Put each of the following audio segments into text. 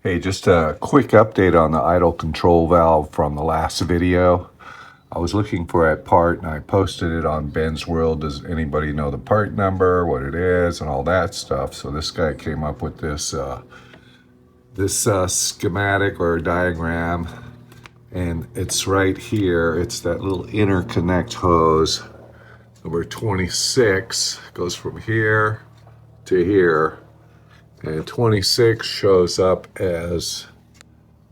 Hey, just a quick update on the idle control valve from the last video. I was looking for that part and I posted it on Ben's World. Does anybody know the part number, what it is, and all that stuff? So this guy came up with this schematic or diagram, and it's right here. It's that little interconnect hose, number 26, goes from here to here. And 26 shows up as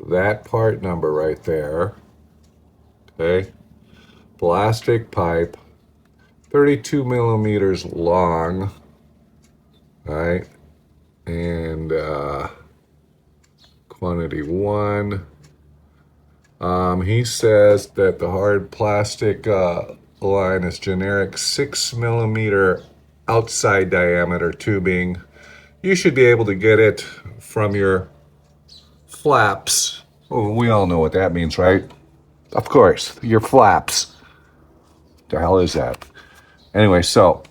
that part number right there. Okay. Plastic pipe, 32 millimeters long. Right. And quantity 1. He says that the hard plastic line is generic 6 millimeter outside diameter tubing. You should be able to get it from your flaps. Well, we all know what that means, right? Of course, your flaps. The hell is that? Anyway, so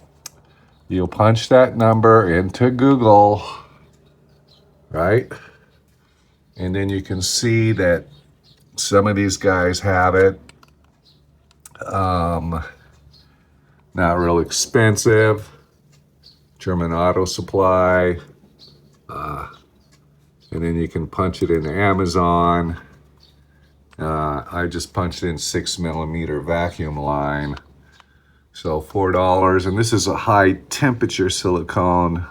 you'll punch that number into Google, right? And then you can see that some of these guys have it. Not real expensive. German Auto Supply. And then you can punch it into Amazon. I just punched in 6 millimeter vacuum line. So $4. And this is a high temperature silicone.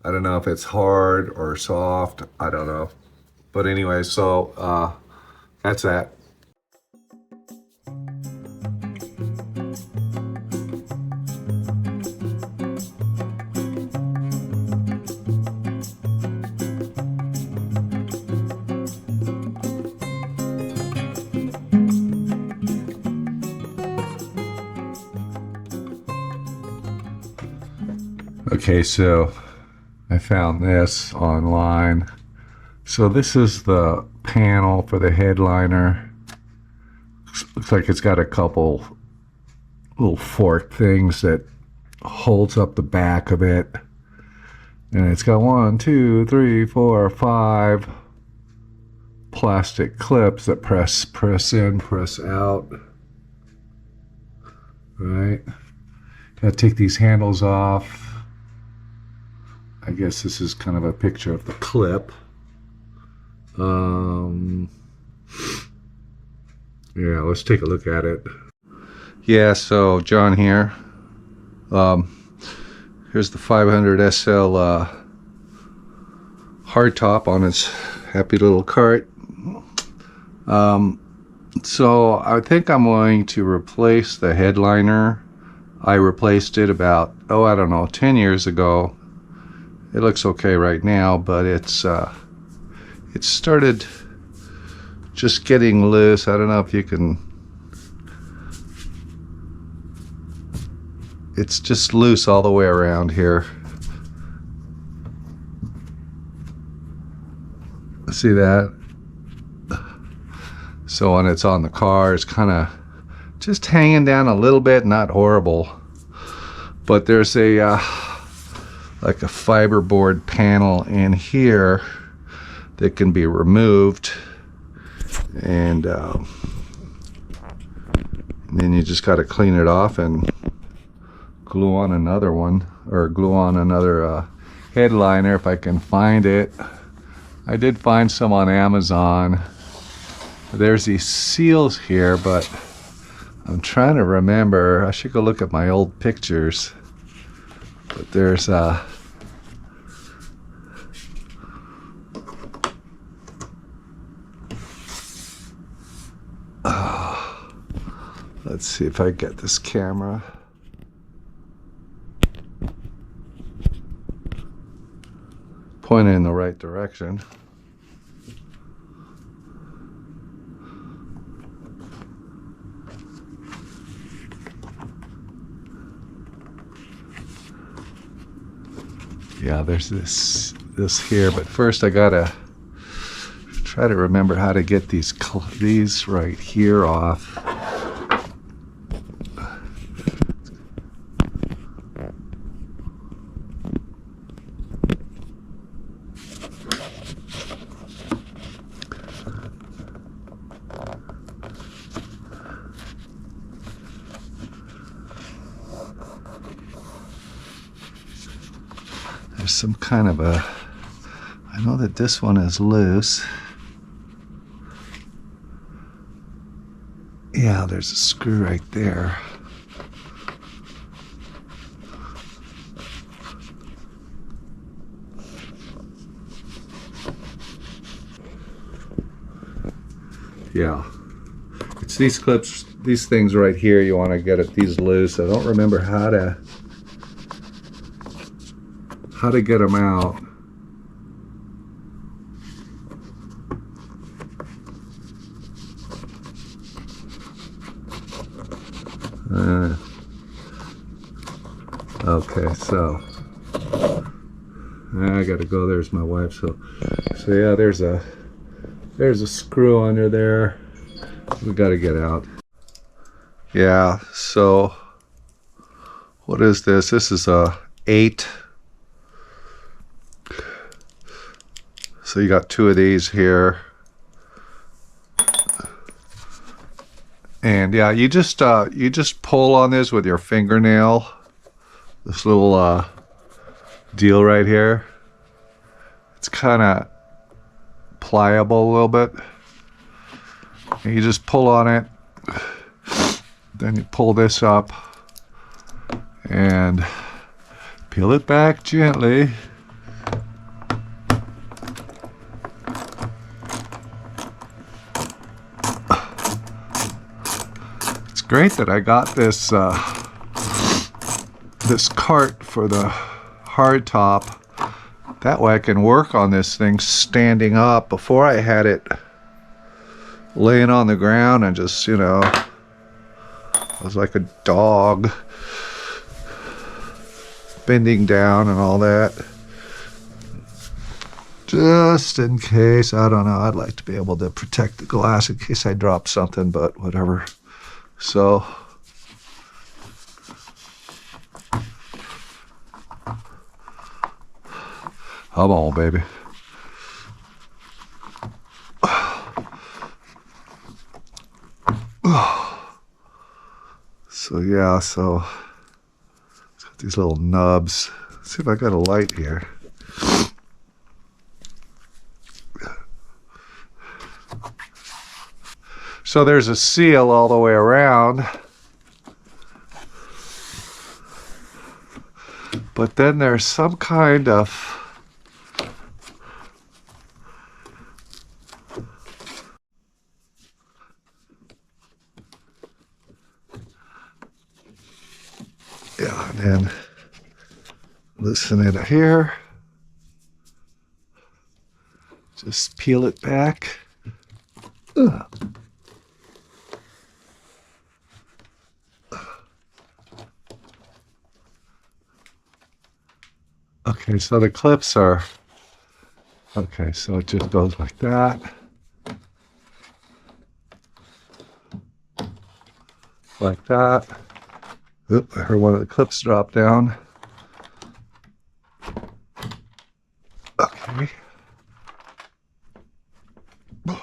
I don't know if it's hard or soft. I don't know. But anyway, so that's that. Okay, so I found this online. So this is the panel for the headliner. Looks like it's got a couple little fork things that holds up the back of it. And it's got 1, 2, 3, 4, 5 plastic clips that press in, press out. Right. Gotta take these handles off. I guess this is kind of a picture of the clip. Yeah, let's take a look at it. Yeah, so John here. Here's the 500 SL hardtop on its happy little cart. So I think I'm going to replace the headliner. I replaced it about, I don't know, 10 years ago. It looks okay right now, but it started just getting loose. I don't know if you can. It's just loose all the way around here. See that? So when it's on the car, it's kind of just hanging down a little bit, not horrible. But there's a like a fiberboard panel in here that can be removed, and then you just got to clean it off and glue on another one, or glue on another headliner if I can find it. I did find some on Amazon. There's these seals here, but I'm trying to remember. I should go look at my old pictures. But there's let's see if I get this camera. Pointing in the right direction. Yeah, there's this here, but first I gotta try to remember how to get these right here off. there's some kind of a, I know that this one is loose. Yeah, there's a screw right there. Yeah, it's these clips, these things right here, you want to get at these loose. I don't remember how to get them out. Okay, so I gotta go. There's my wife. So yeah, there's a screw under there. We gotta get out. Yeah. So what is this? This is a 8. So you got 2 of these here. And yeah, you just pull on this with your fingernail. This little deal right here. It's kind of pliable a little bit. And you just pull on it. Then you pull this up and peel it back gently. It's great that I got this this cart for the hardtop. That way I can work on this thing standing up. Before I had it laying on the ground and just, you know, I was like a dog bending down and all that. Just in case, I don't know, I'd like to be able to protect the glass in case I drop something, but whatever. So come on, baby. So yeah, so it's got these little nubs. Let's see if I got a light here. So there's a seal all the way around. But then there's some kind of yeah, and then loosen it here. Just peel it back. Ugh. Okay, so the clips are, okay, so it just goes like that. Like that. Oop, I heard one of the clips drop down. Okay. Wow.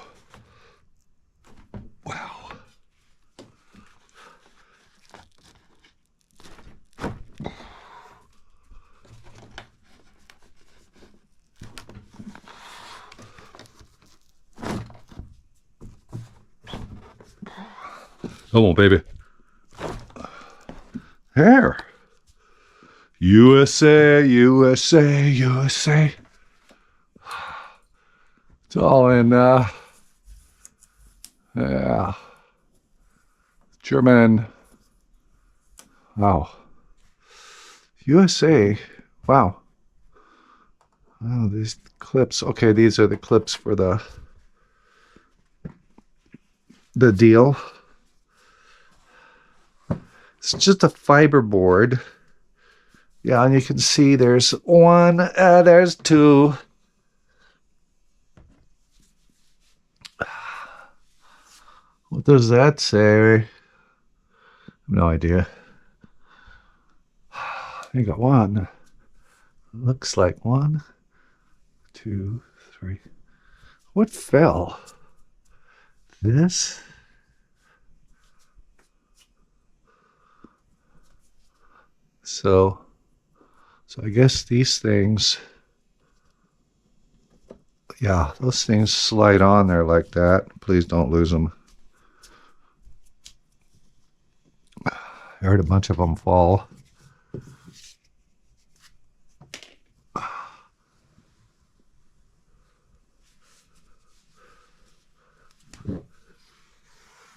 Come on, baby. There. USA, USA, USA. It's all in, yeah. German. Wow. USA. Wow. Oh, these clips. Okay, these are the clips for the deal. It's just a fiber board. Yeah, and you can see there's one, there's 2. What does that say? I have no idea. I got 1. Looks like 1, 2, 3. What fell? This? So So I guess these things, yeah, those things slide on there like that. Please don't lose them. I heard a bunch of them fall.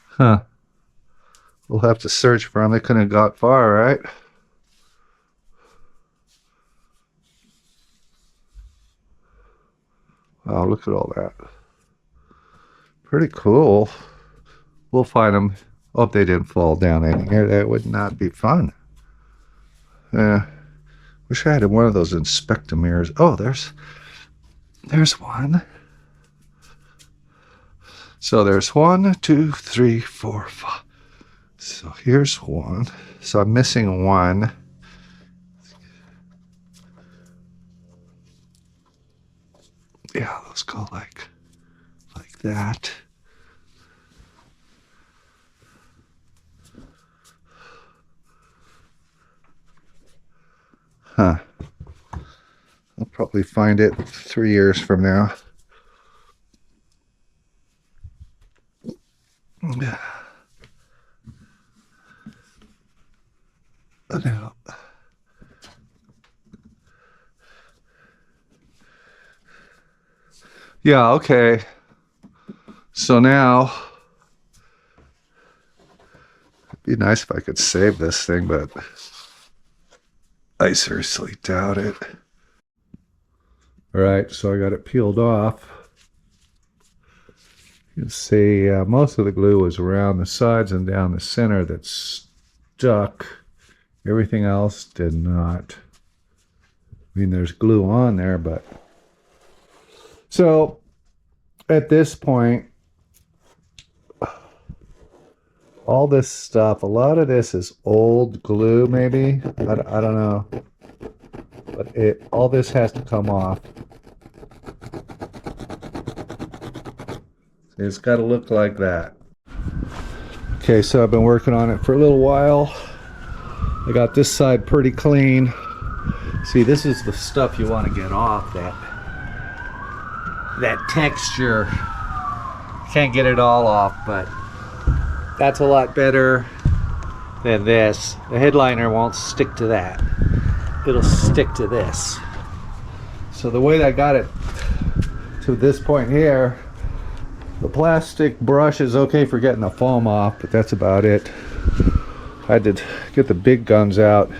Huh. We'll have to search for them. They couldn't have got far, right? Oh, look at all that. Pretty cool. We'll find them. Hope they didn't fall down in here. That would not be fun. Wish I had one of those inspectometers. Oh, there's one. So there's 1, 2, 3, 4, 5. So here's one. So I'm missing one. Yeah, let's go like that. Huh. I'll probably find it 3 years from now. Now. Yeah, okay. So now, it'd be nice if I could save this thing, but I seriously doubt it. All right, so I got it peeled off. You can see most of the glue was around the sides and down the center that stuck. Everything else did not. I mean, there's glue on there, but... So, at this point, all this stuff, a lot of this is old glue, maybe. I don't know. But all this has to come off. It's got to look like that. Okay, so I've been working on it for a little while. I got this side pretty clean. See, this is the stuff you want to get off, that texture. Can't get it all off, but that's a lot better than this. The headliner won't stick to that. It'll stick to this. So the way I got it to this point here, the plastic brush is okay for getting the foam off, but that's about it. I had to get the big guns out.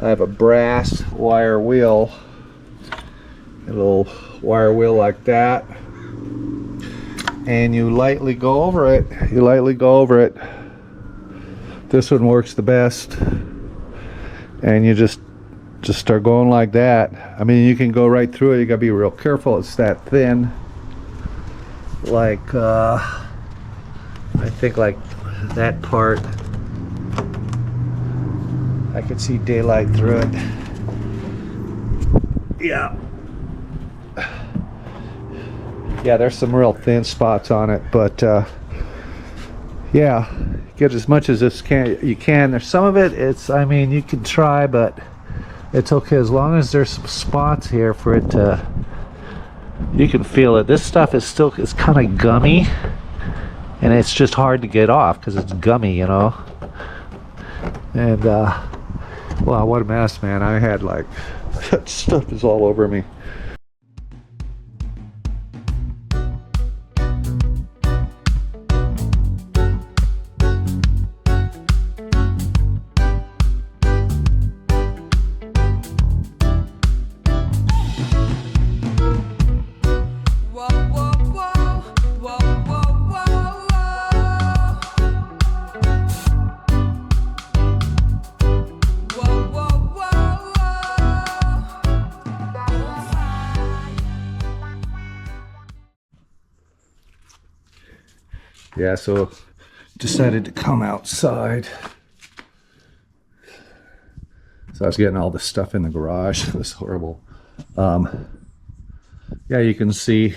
I have a brass wire wheel, a little wire wheel like that, and you lightly go over it. This one works the best, and you just start going like that. I mean, you can go right through it. You gotta be real careful. It's that thin. Like I think like that part, I could see daylight through it. Yeah, there's some real thin spots on it, but yeah, get as much as you can. There's some of it, I mean, you can try, but it's okay as long as there's some spots here for it to, you can feel it. This stuff is kind of gummy, and it's just hard to get off because it's gummy, you know. And wow, what a mess, man. I had like that stuff is all over me. Yeah, so decided to come outside. So I was getting all this stuff in the garage. It was horrible. Yeah, you can see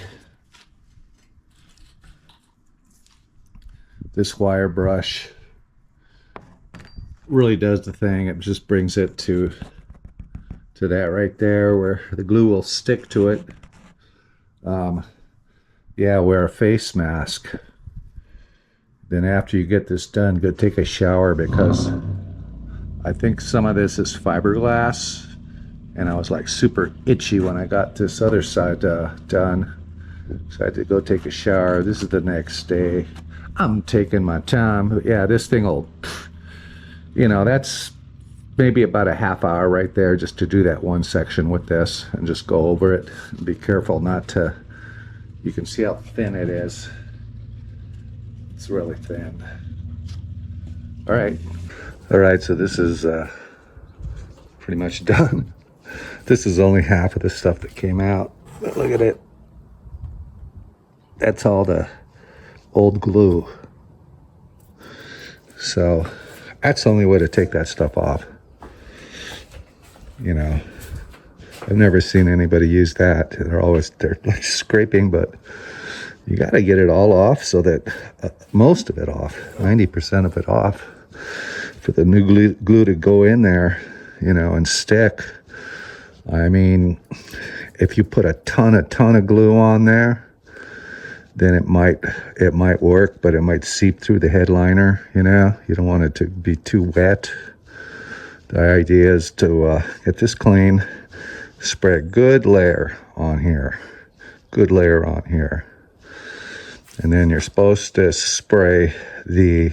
this wire brush really does the thing. It just brings it to to that right there where the glue will stick to it. Yeah, wear a face mask. Then after you get this done, go take a shower, because I think some of this is fiberglass, and I was like super itchy when I got this other side done. So I had to go take a shower. This is the next day. I'm taking my time. But yeah, this thing will, that's maybe about a half hour right there just to do that one section with this and just go over it. Be careful not to, you can see how thin it is. It's really thin. All right, so this is pretty much done. This is only half of the stuff that came out, but look at it. That's all the old glue. So that's the only way to take that stuff off. I've never seen anybody use that. They're like scraping, but you got to get it all off, so that most of it off, 90% of it off, for the new glue to go in there, and stick. I mean, if you put a ton of glue on there, then it might work, but it might seep through the headliner. You don't want it to be too wet. The idea is to get this clean, spray a good layer on here, and then you're supposed to spray the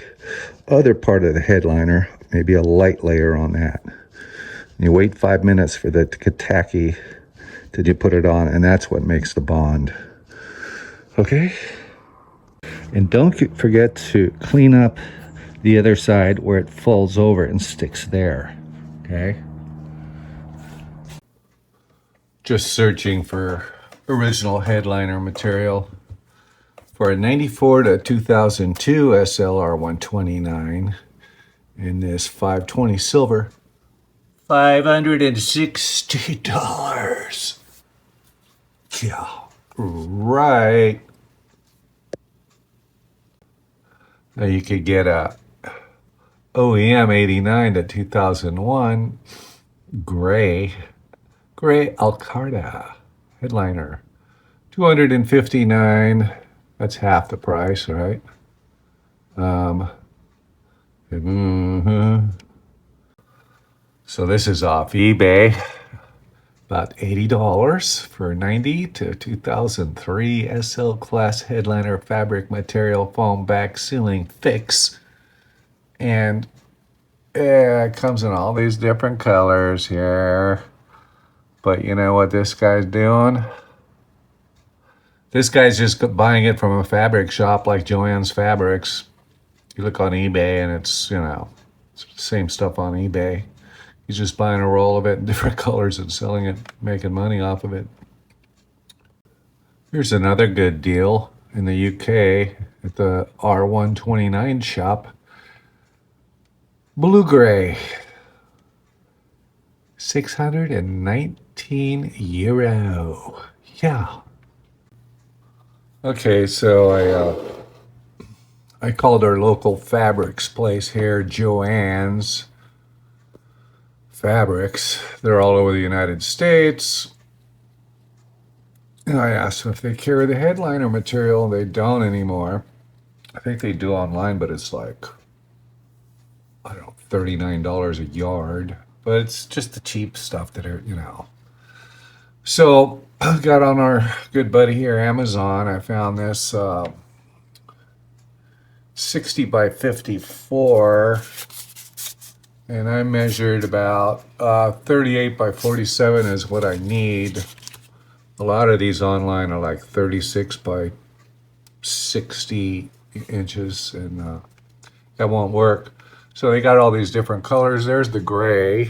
other part of the headliner, maybe a light layer on that. You wait 5 minutes for that to get tacky, then you put it on, and that's what makes the bond. Okay? And don't forget to clean up the other side where it folds over and sticks there. Okay? Just searching for original headliner material for a 94 to 2002 SLR 129 in this 520 silver. $560. Yeah, right. Now you could get a OEM 89 to 2001 gray Alcarda headliner, $259. That's half the price, right? So this is off eBay, about $80 for 90 to 2003 SL class headliner fabric material foam back ceiling fix. And it comes in all these different colors here. But you know what this guy's doing? This guy's just buying it from a fabric shop like Joann's Fabrics. You look on eBay and it's, it's the same stuff on eBay. He's just buying a roll of it in different colors and selling it, making money off of it. Here's another good deal in the UK at the R129 shop. Blue gray, €619. Yeah. Okay, so I called our local fabrics place here, Joann's Fabrics. They're all over the United States. And I asked them if they carry the headliner material. They don't anymore. I think they do online, but it's like, I don't know, $39 a yard. But it's just the cheap stuff that are, So I got on our good buddy here, Amazon. I found this 60 by 54. And I measured about 38 by 47 is what I need. A lot of these online are like 36 by 60 inches, and that won't work. So they got all these different colors. There's the gray,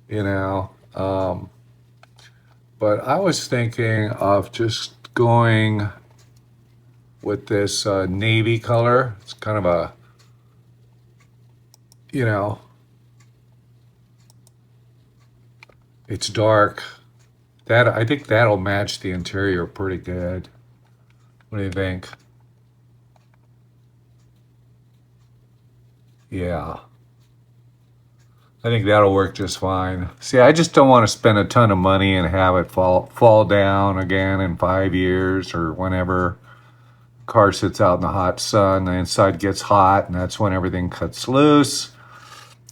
but I was thinking of just going with this navy color. It's kind of a, it's dark. I think that'll match the interior pretty good. What do you think? Yeah. I think that'll work just fine. See, I just don't want to spend a ton of money and have it fall down again in 5 years or whenever the car sits out in the hot sun, the inside gets hot, and that's when everything cuts loose.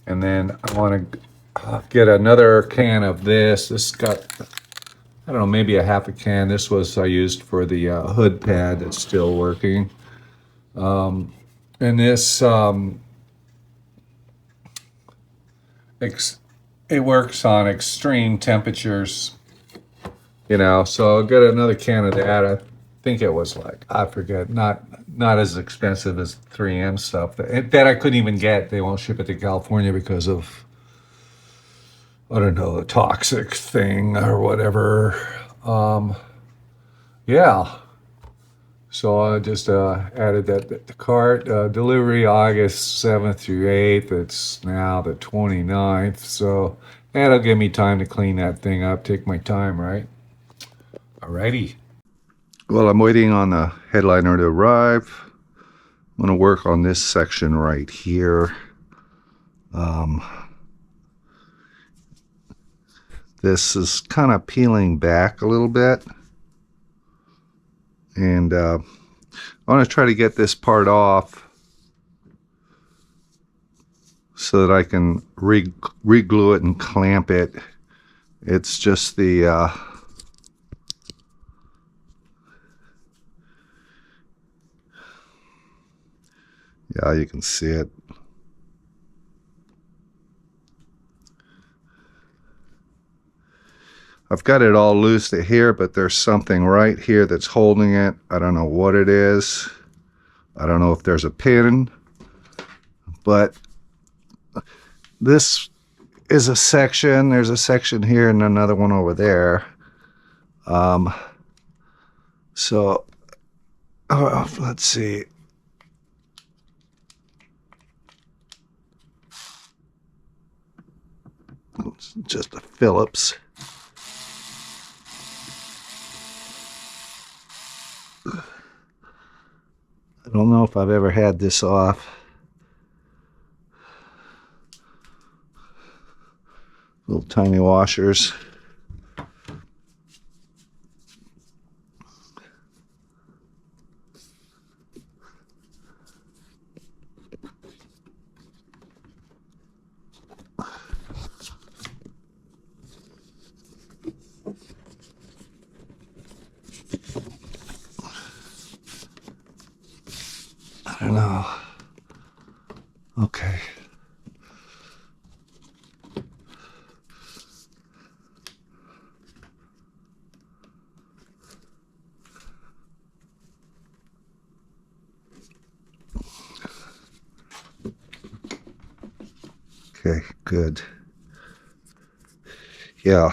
And then I want to get another can of this. This got, I don't know, maybe a half a can. This was I used for the hood pad that's still working. And this, it works on extreme temperatures, you know, so I'll get another can of that. I think it was like, I forget, not as expensive as 3M stuff that I couldn't even get. They won't ship it to California because of, I don't know, a toxic thing or whatever. Yeah. So I just added that to the cart. Delivery August 7th through 8th. It's now the 29th. So that'll give me time to clean that thing up. Take my time, right? Alrighty. Well, I'm waiting on the headliner to arrive. I'm going to work on this section right here. This is kind of peeling back a little bit. And I want to try to get this part off so that I can re-glue it and clamp it. It's just the yeah, you can see it. I've got it all loose to here, but there's something right here that's holding it. I don't know what it is. I don't know if there's a pin, but this is a section. There's a section here and another one over there. So let's see. It's just a Phillips. I don't know if I've ever had this off. Little tiny washers. I don't know. Okay. Okay, good. Yeah.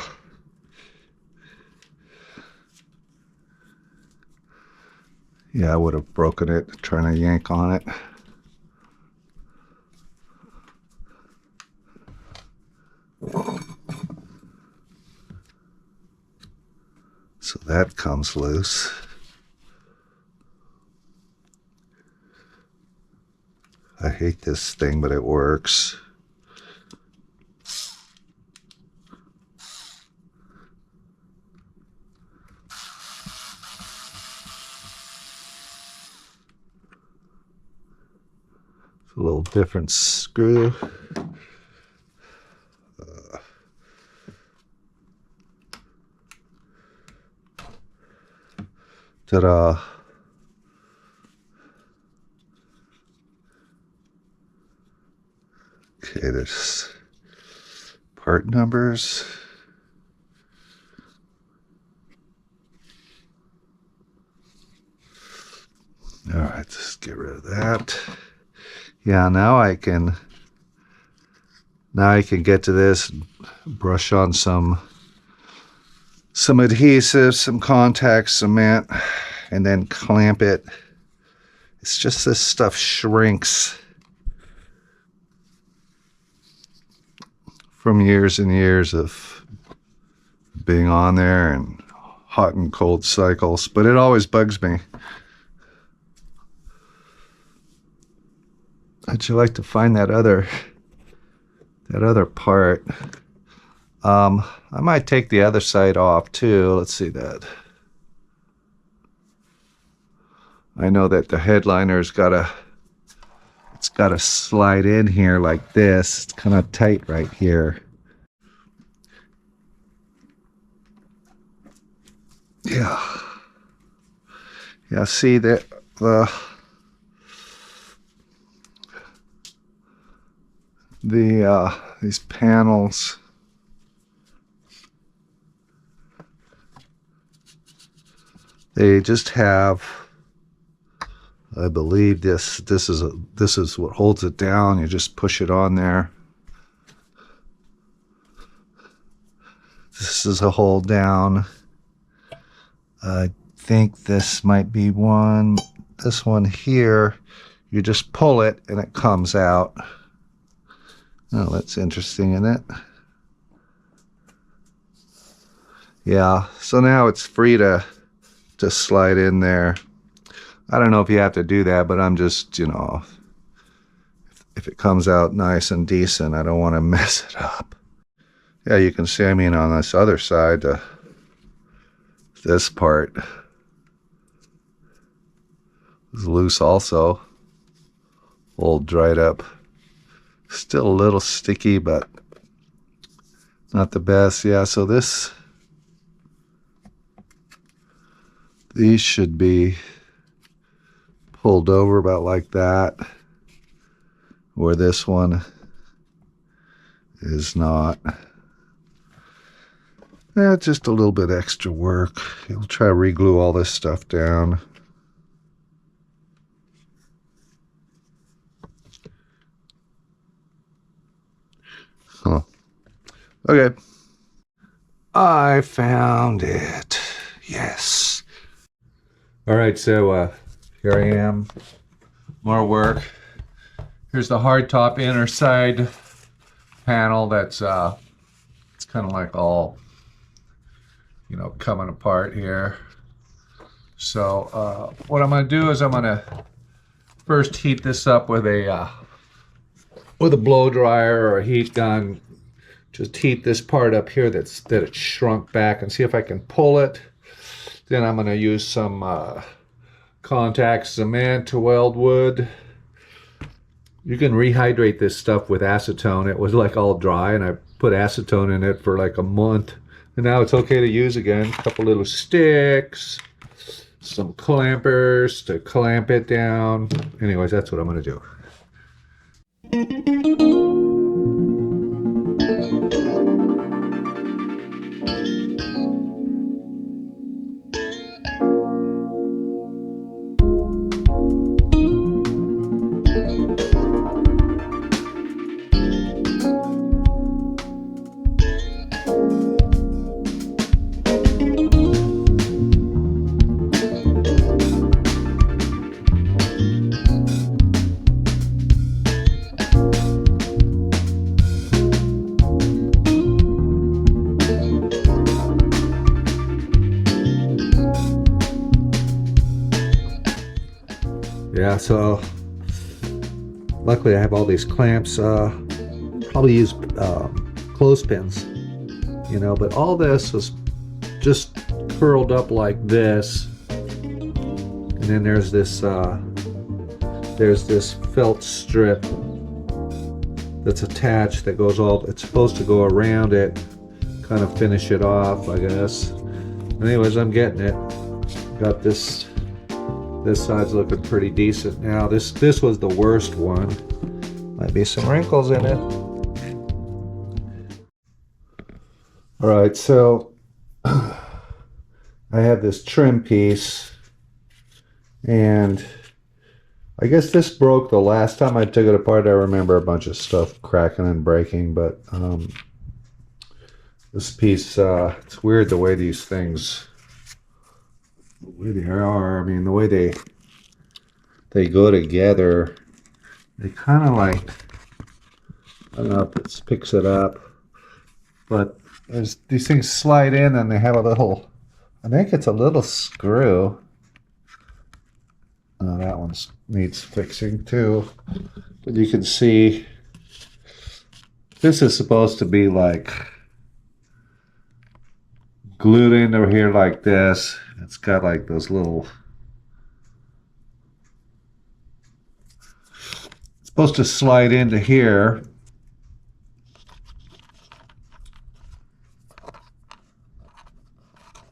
Yeah, I would have broken it trying to yank on it. So that comes loose. I hate this thing, but it works. It's a little different screw. Ta-da. Okay, there's part numbers. All right, let's get rid of that. Yeah, now I can get to this, brush on some adhesive, some contact cement, and then clamp it. It's just this stuff shrinks from years and years of being on there and hot and cold cycles, but it always bugs me. How'd you like to find that other that other part. I might take the other side off too. Let's see that. I know that the headliner's it's gotta slide in here like this. It's kind of tight right here. Yeah. Yeah, see that these panels, they just have, I believe this is what holds it down. You just push it on there. This is a hold down. I think this might be one. This one here, you just pull it and it comes out. Oh, that's interesting, isn't it? Yeah, so now it's free to slide in there. I don't know if you have to do that, but I'm just, you know, if it comes out nice and decent, I don't want to mess it up. Yeah, you can see, I mean, on this other side, this part is loose also. All dried up. Still a little sticky, but not the best. Yeah, so these should be pulled over about like that, where this one is not. Yeah, just a little bit extra work. You'll try to re-glue all this stuff down. Huh. Okay. I found it. Yes. All right, so here I am. More work. Here's the hardtop inner side panel. That's it's kind of like all, you know, coming apart here. So what I'm going to do is I'm going to first heat this up with a blow dryer or a heat gun. Just heat this part up here that it's shrunk back and see if I can pull it. Then I'm going to use some contact cement to weld wood. You can rehydrate this stuff with acetone. It was like all dry, and I put acetone in it for like a month, and now it's okay to use again. A couple little sticks, some clampers to clamp it down. Anyways, that's what I'm going to do. Yeah, so luckily I have all these clamps. Probably use clothespins, you know, but all this was just curled up like this, and then there's this felt strip that's attached that goes all. It's supposed to go around it, kind of finish it off, I guess. Anyways, I'm getting it. Got this. This side's looking pretty decent now. This was the worst one. Might be some wrinkles in it. All right, so I have this trim piece, and I guess this broke the last time I took it apart. I remember a bunch of stuff cracking and breaking, but this piece, it's weird the way these things, the way they are. I mean, the way they go together, they kind of like, I don't know if this picks it up, but these things slide in and they have a little, I think it's a little screw. Oh, that one needs fixing too, but you can see This is supposed to be like glued into here like this. It's got like those little, it's supposed to slide into here.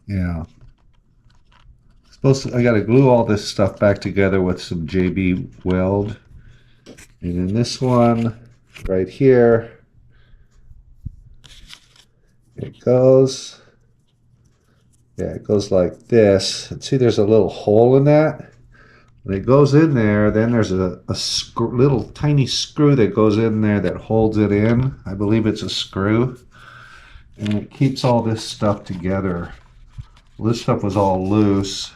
Yeah. I got to glue all this stuff back together with some JB weld. And then this one right here, it goes. Yeah, it goes like this. And see, there's a little hole in that. When it goes in there, then there's a little tiny screw that goes in there that holds it in. I believe it's a screw. And it keeps all this stuff together. Well, this stuff was all loose.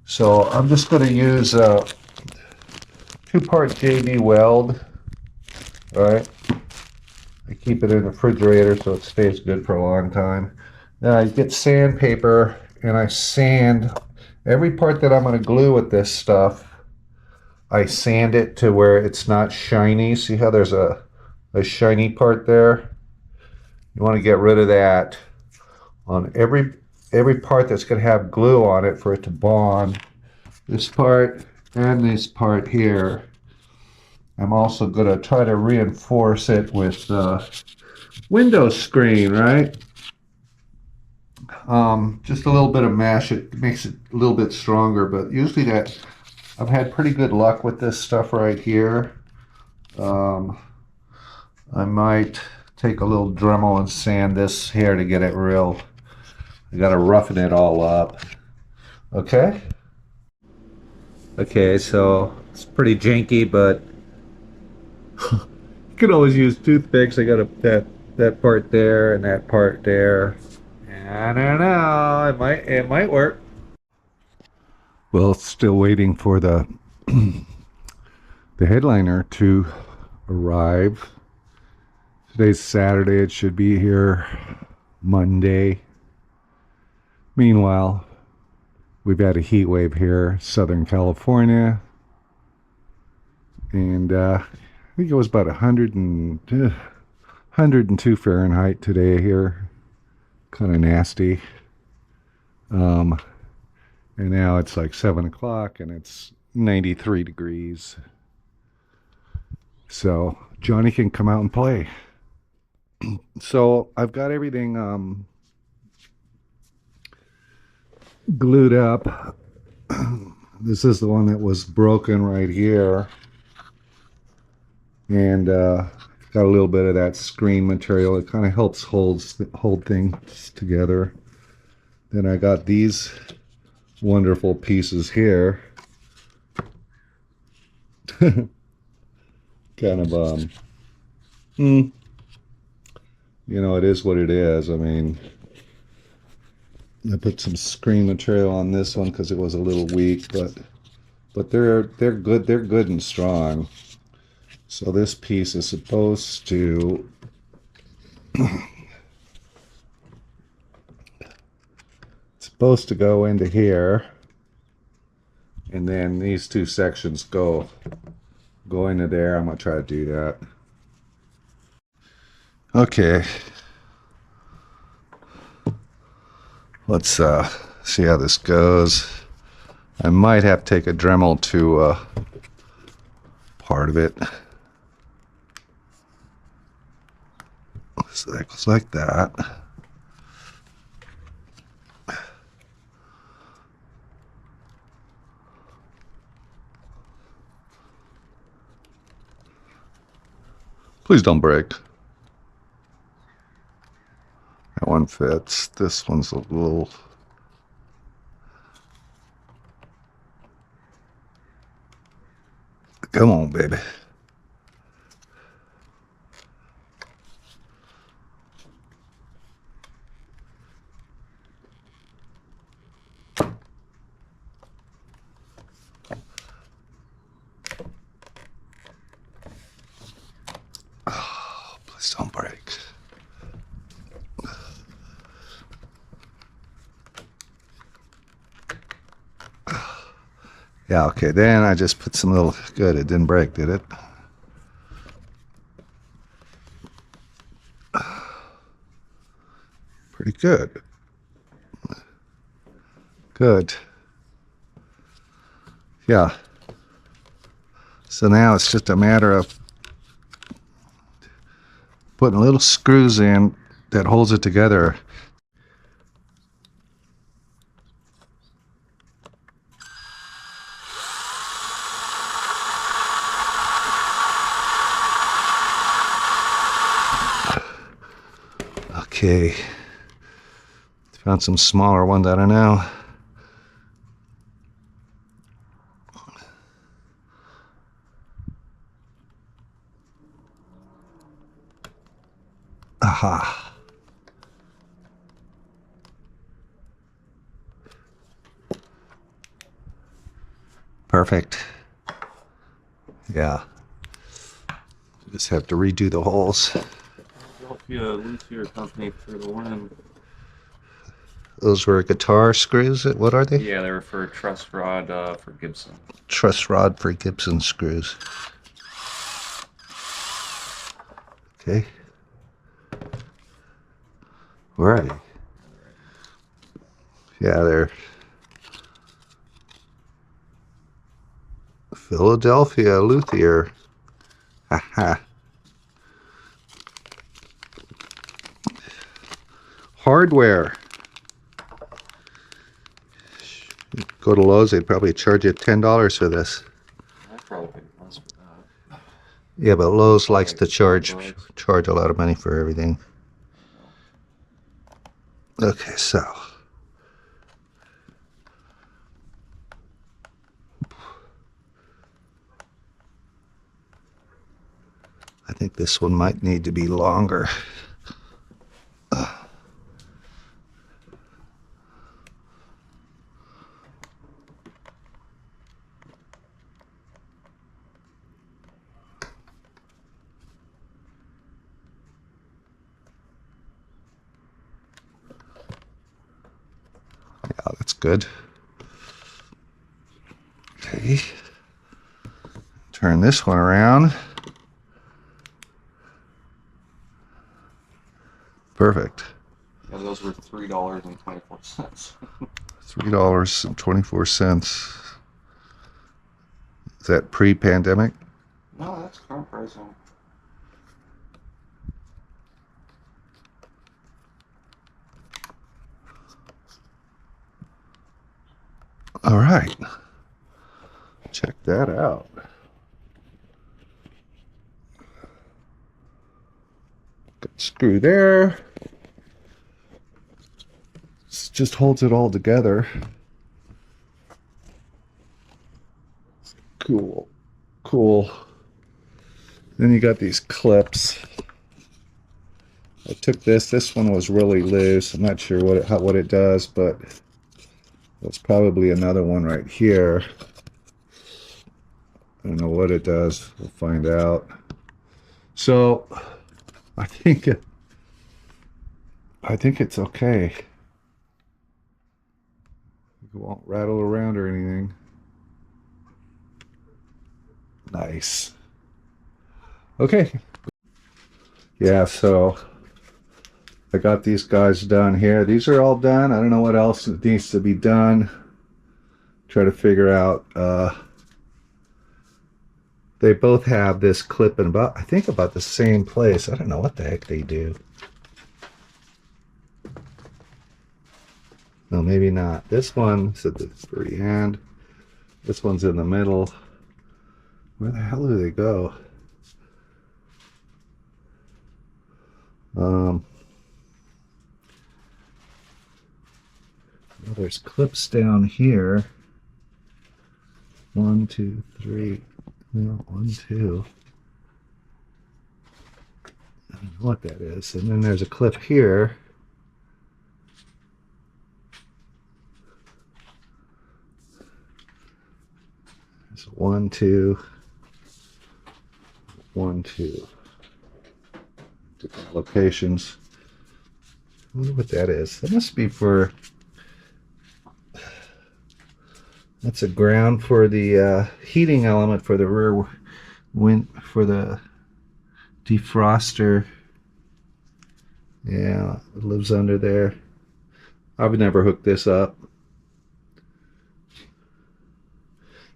So I'm just going to use a 2-part JB weld. All right. I keep it in the refrigerator so it stays good for a long time. Then I get sandpaper and I sand every part that I'm going to glue with this stuff. I sand it to where it's not shiny. See how there's a shiny part there? You want to get rid of that on every part that's going to have glue on it for it to bond. This part and this part here. I'm also going to try to reinforce it with window screen, right? Just a little bit of mesh. It makes it a little bit stronger, but usually I've had pretty good luck with this stuff right here. I might take a little Dremel and sand this here to get it real. I got to roughen it all up. Okay. Okay, so it's pretty janky, but you can always use toothpicks. I got that part there and that part there. I don't know. It might work. Well, still waiting for the headliner to arrive. Today's Saturday. It should be here Monday. Meanwhile, we've had a heat wave here, Southern California, and I think it was about 102 Fahrenheit today here. Kind of nasty. And now it's like 7 o'clock and it's 93 degrees. So Johnny can come out and play. So I've got everything glued up. This is the one that was broken right here. And got a little bit of that screen material. It kind of helps hold things together. Then I got these wonderful pieces here. Kind of you know, it is what it is. I mean, I put some screen material on this one because it was a little weak, but they're good. They're good and strong. So this piece is supposed to go into here, and then these two sections go into there. I'm gonna try to do that. Okay. Let's see how this goes. I might have to take a Dremel to part of it. So that goes like that. Please don't break. That one fits. This one's a little... Come on, baby. Oh, please don't break. Yeah, okay, then I just put some little... Good, it didn't break, did it? Pretty good. Good. Yeah. So now it's just a matter of putting little screws in that holds it together. Okay. Found some smaller ones, I don't know. Aha. Perfect. Yeah. Just have to redo the holes. Luthier company for the one. Those were guitar screws? What are they? Yeah, they were for truss rod for Gibson. Truss rod for Gibson screws. Okay. Right. Yeah, they're Philadelphia Luthier. Haha. Hardware. Go to Lowe's, they'd probably charge you $10 for this. I probably paid less for that. Yeah, but Lowe's likes to charge a lot of money for everything. Okay, so I think this one might need to be longer. Yeah, that's good. Okay. Turn this one around. Perfect. Yeah, those were $3.24. $3.24. Is that pre-pandemic? No, that's current pricing. All right. Check that out. Got a screw there. This just holds it all together. Cool. Cool. Then you got these clips. I took this. This one was really loose. I'm not sure what it does, but there's probably another one right here. I don't know what it does. We'll find out. So I think it's okay. It won't rattle around or anything. Nice. Okay. Yeah, so I got these guys done here. These are all done. I don't know what else needs to be done. Try to figure out. They both have this clip in I think about the same place. I don't know what the heck they do. No, maybe not. This one is at the free hand. This one's in the middle. Where the hell do they go? Well, there's clips down here. 1, 2, 3. No, 1, 2. I don't know what that is. And then there's a clip here. There's 1, 2. 1, 2. Different locations. I wonder what that is. That must be for. That's a ground for the heating element for the rear for the defroster. Yeah, it lives under there. I've never hooked this up.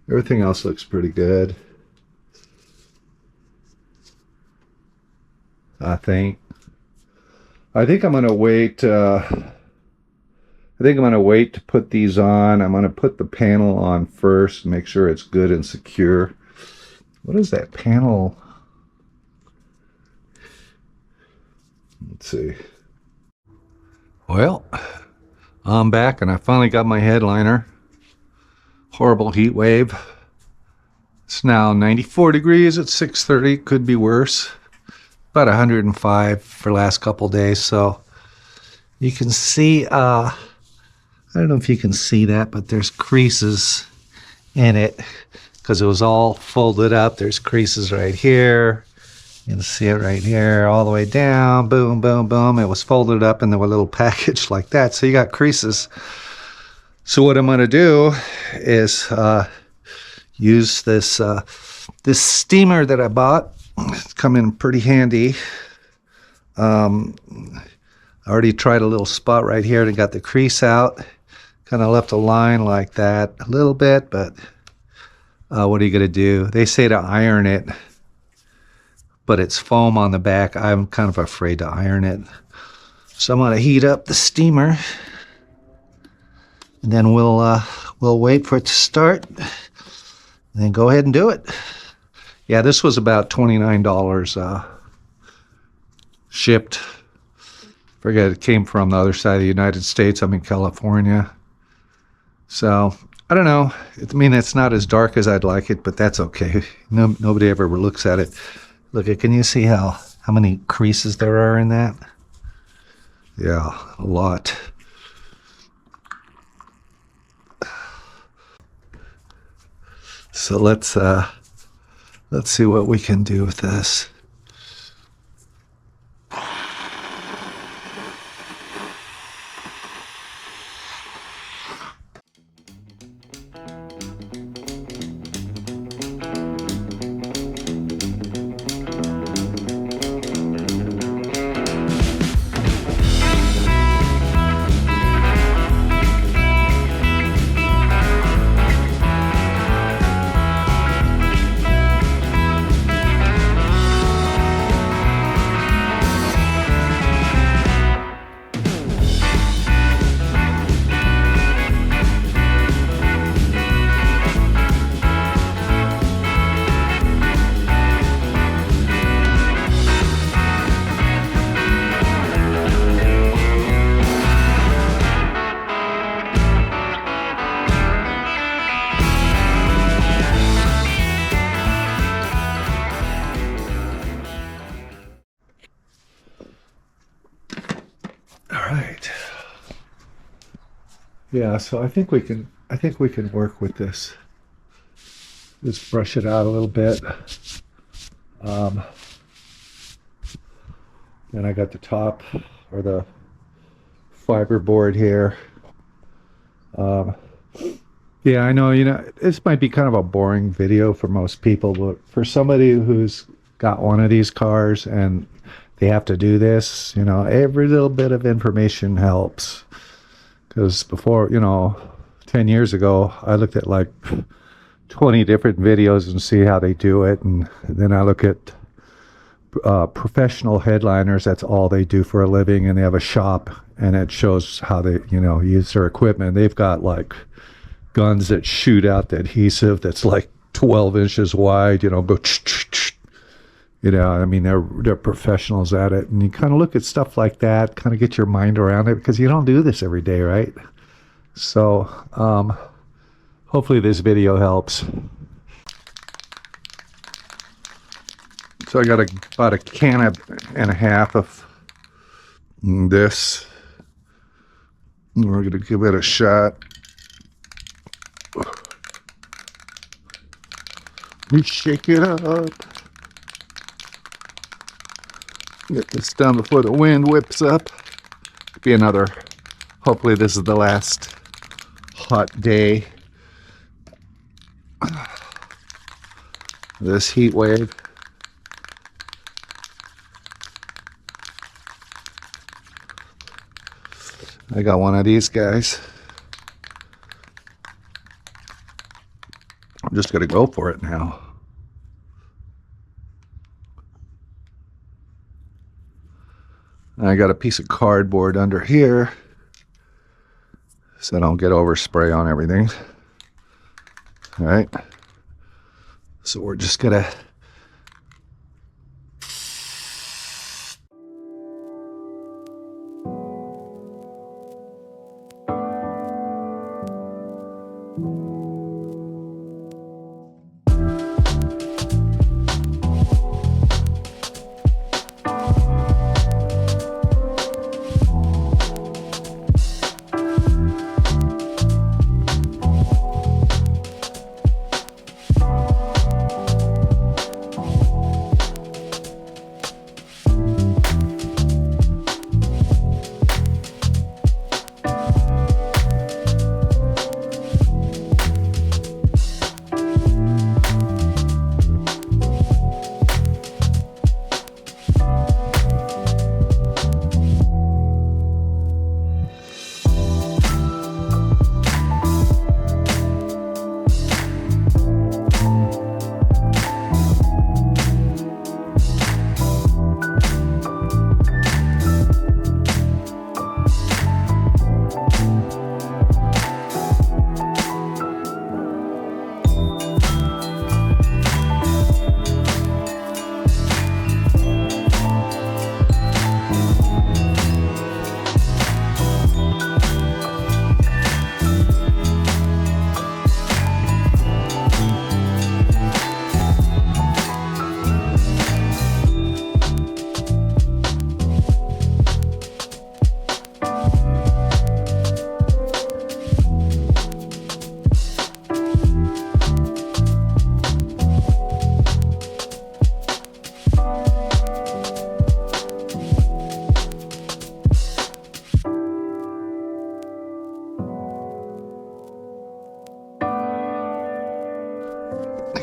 Everything else looks pretty good, I think. I think I'm gonna wait. I think I'm gonna wait to put these on. I'm gonna put the panel on first, make sure it's good and secure. What is that panel? Let's see. Well, I'm back and I finally got my headliner. Horrible heat wave. It's now 94 degrees at 6:30. Could be worse. About 105 for the last couple days. So you can see, I don't know if you can see that, but there's creases in it because it was all folded up. There's creases right here. You can see it right here, all the way down. Boom, boom, boom. It was folded up into a little package like that. So you got creases. So what I'm going to do is use this this steamer that I bought. It's come in pretty handy. I already tried a little spot right here and got the crease out. Kind of left a line like that a little bit, but what are you going to do? They say to iron it, but it's foam on the back. I'm kind of afraid to iron it. So I'm going to heat up the steamer, and then we'll wait for it to start, and then go ahead and do it. Yeah, this was about $29 shipped. Forget it came from the other side of the United States. I'm in California. So, I don't know. I mean, it's not as dark as I'd like it, but that's okay. Nobody ever looks at it. Look, can you see how many creases there are in that? Yeah, a lot. So let's see what we can do with this. Yeah, so I think we can work with this. Just brush it out a little bit. Then I got the top or the fiber board here. Yeah, I know, this might be kind of a boring video for most people, but for somebody who's got one of these cars and they have to do this, every little bit of information helps. Because before, 10 years ago, I looked at like 20 different videos and see how they do it. And then I look at professional headliners. That's all they do for a living. And they have a shop and it shows how they, use their equipment. They've got like guns that shoot out the adhesive that's like 12 inches wide, go they're professionals at it, and you kind of look at stuff like that, kind of get your mind around it, because you don't do this every day, right? So hopefully this video helps. So I got about a can and a half of this. We're going to give it a shot. We shake it up. Get this done before the wind whips up. Be another, hopefully this is the last hot day. This heat wave. I got one of these guys. I'm just gonna go for it now. I got a piece of cardboard under here so I don't get overspray on everything. All right. So we're just gonna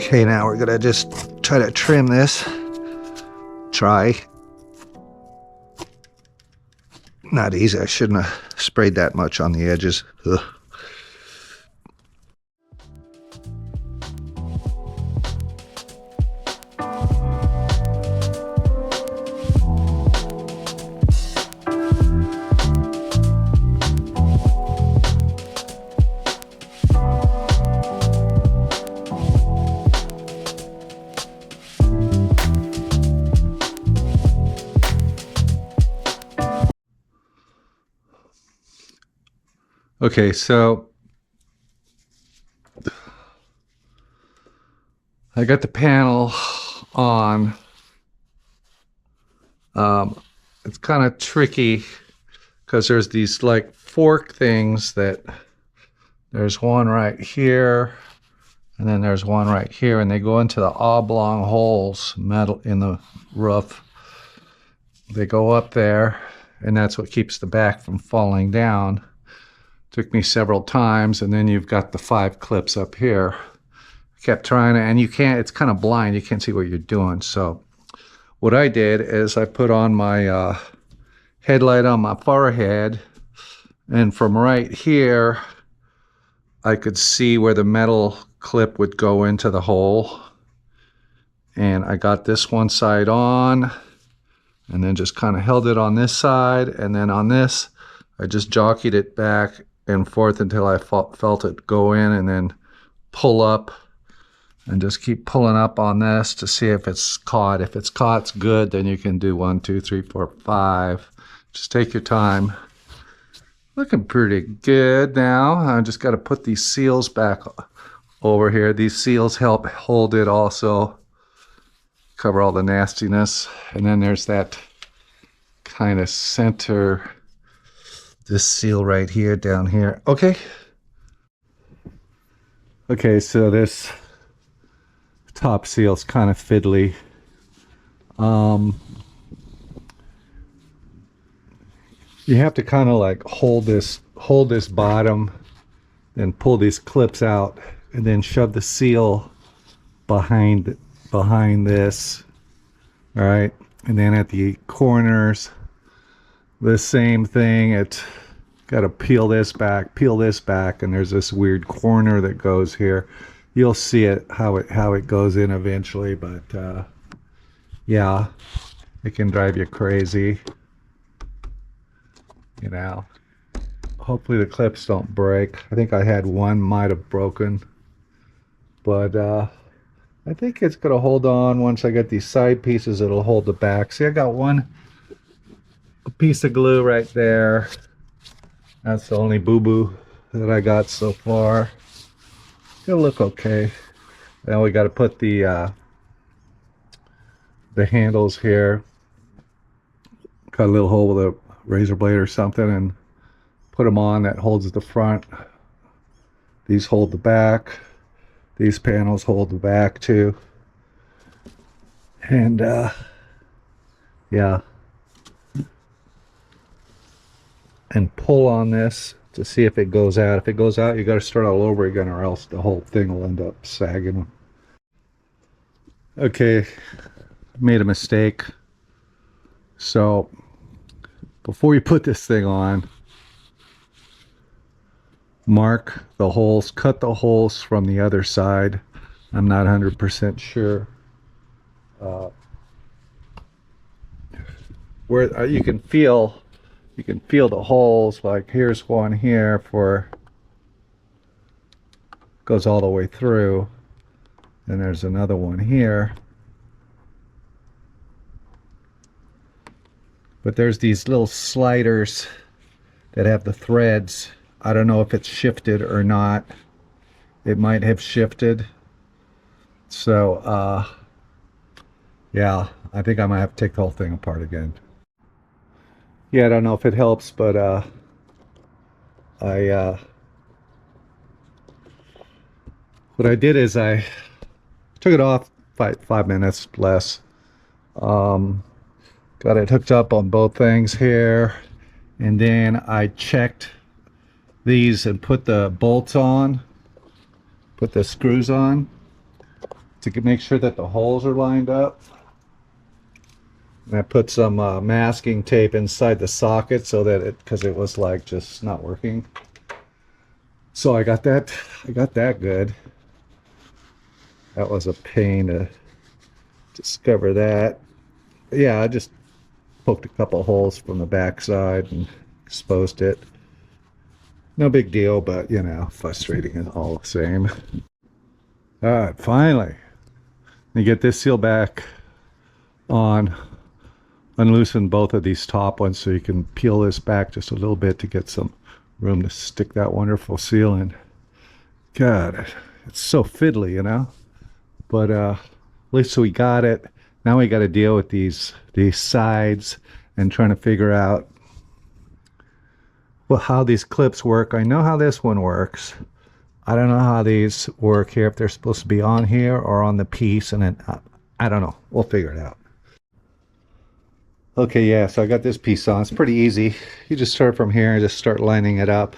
okay, now we're gonna just try to trim this. Try. Not easy. I shouldn't have sprayed that much on the edges. Ugh. Okay, so I got the panel on. It's kind of tricky because there's these like fork things that there's one right here and then there's one right here, and they go into the oblong holes, metal in the roof. They go up there, and that's what keeps the back from falling down. Took me several times, and then you've got the 5 clips up here. Kept trying to, and you can't, it's kind of blind, you can't see what you're doing. So what I did is I put on my headlight on my forehead, and from right here I could see where the metal clip would go into the hole. And I got this one side on, and then just kind of held it on this side, and then on this I just jockeyed it back and forth until I felt it go in, and then pull up and just keep pulling up on this to see if it's caught. If it's caught, it's good. Then you can do 1, 2, 3, 4, 5. Just take your time. Looking pretty good now. I just got to put these seals back over here. These seals help hold it also, cover all the nastiness. And then there's that kind of center, this seal right here, down here. Okay. Okay, so this top seal's kind of fiddly. You have to kind of like hold this bottom, then pull these clips out, and then shove the seal behind this. All right, and then at the corners, the same thing. got to peel this back, and there's this weird corner that goes here. You'll see it how it goes in eventually, but yeah, it can drive you crazy, you know. Hopefully the clips don't break. I think I had one might have broken, but I think it's gonna hold on. Once I get these side pieces, it'll hold the back. See, I got a piece of glue right there. That's the only boo-boo that I got so far. It'll look okay. Now we got to put the handles here. Cut a little hole with a razor blade or something and put them on. That holds the front. These hold the back. These panels hold the back too. And yeah. And pull on this to see if it goes out. If it goes out, you got to start all over again, or else the whole thing will end up sagging. Okay, made a mistake. So before you put this thing on, mark the holes, cut the holes from the other side. I'm not 100% sure where you can feel the holes. Like here's one here for goes all the way through, and there's another one here, but there's these little sliders that have the threads. I don't know if it's shifted or not. It might have shifted, so yeah, I think I might have to take the whole thing apart again. Yeah, I don't know if it helps, but what I did is I took it off 5 minutes less. Got it hooked up on both things here, and then I checked these and put the bolts on, put the screws on to make sure that the holes are lined up. And I put some masking tape inside the socket so that because it was like just not working. So I got that good. That was a pain to discover that. Yeah, I just poked a couple holes from the back side and exposed it. No big deal, but you know, frustrating all the same. All right, finally, you get this seal back on. Unloosen both of these top ones so you can peel this back just a little bit to get some room to stick that wonderful seal in. God, it's so fiddly, you know. But at least we got it. Now we got to deal with these sides and trying to figure out well how these clips work. I know how this one works. I don't know how these work here, if they're supposed to be on here or on the piece, and then I don't know. We'll figure it out. Okay, yeah, so I got this piece on. It's pretty easy. You just start from here and just start lining it up.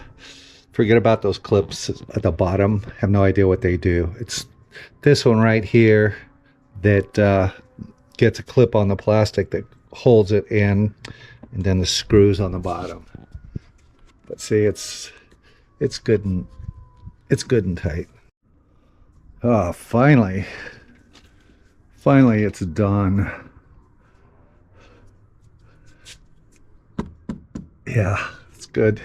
Forget about those clips at the bottom. Have no idea what they do. It's this one right here that gets a clip on the plastic that holds it in, and then the screws on the bottom. But see, it's good and tight. Oh, finally it's done. Yeah, it's good.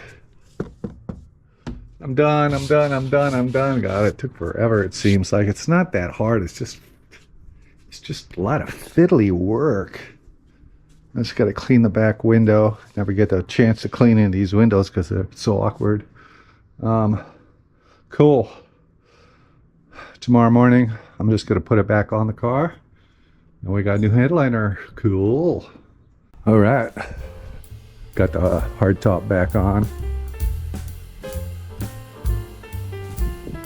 I'm done. God, it took forever. It seems like it's not that hard. It's just a lot of fiddly work. I just got to clean the back window. Never get the chance to clean in these windows because they're so awkward. Cool. Tomorrow morning, I'm just going to put it back on the car. And we got a new headliner. Cool. All right. Got the hardtop back on.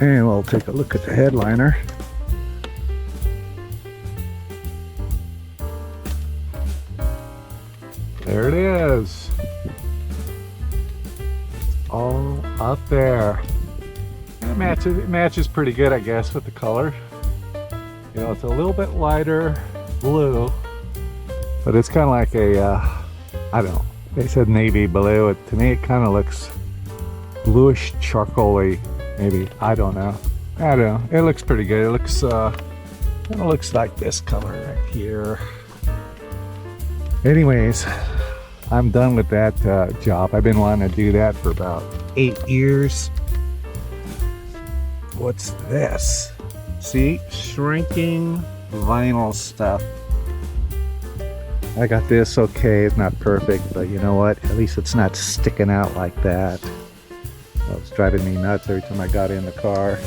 And we'll take a look at the headliner. There it is. All up there. And it matches pretty good, I guess, with the color. You know, it's a little bit lighter blue, but it's kind of like a, I don't know. They said navy blue. To me, it kind of looks bluish charcoaly, maybe. I don't know. It looks pretty good. It looks like this color right here. Anyways, I'm done with that job. I've been wanting to do that for about 8 years. What's this? See, shrinking vinyl stuff. I got this. Okay, it's not perfect, but you know what? At least it's not sticking out like that. Well, it's driving me nuts every time I got in the car.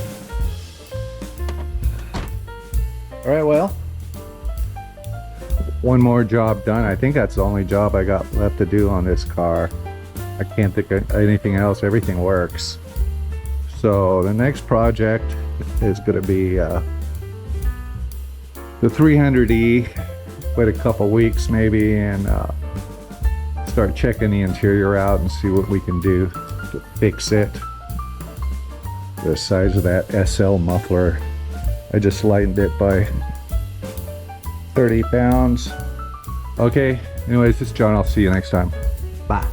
All right, well, one more job done. I think that's the only job I got left to do on this car. I can't think of anything else. Everything works. So the next project is going to be the 300E. Wait a couple weeks maybe and start checking the interior out and see what we can do to fix it. The size of that SL muffler, I just lightened it by 30 pounds. Okay, anyways, this is John. I'll see you next time. Bye.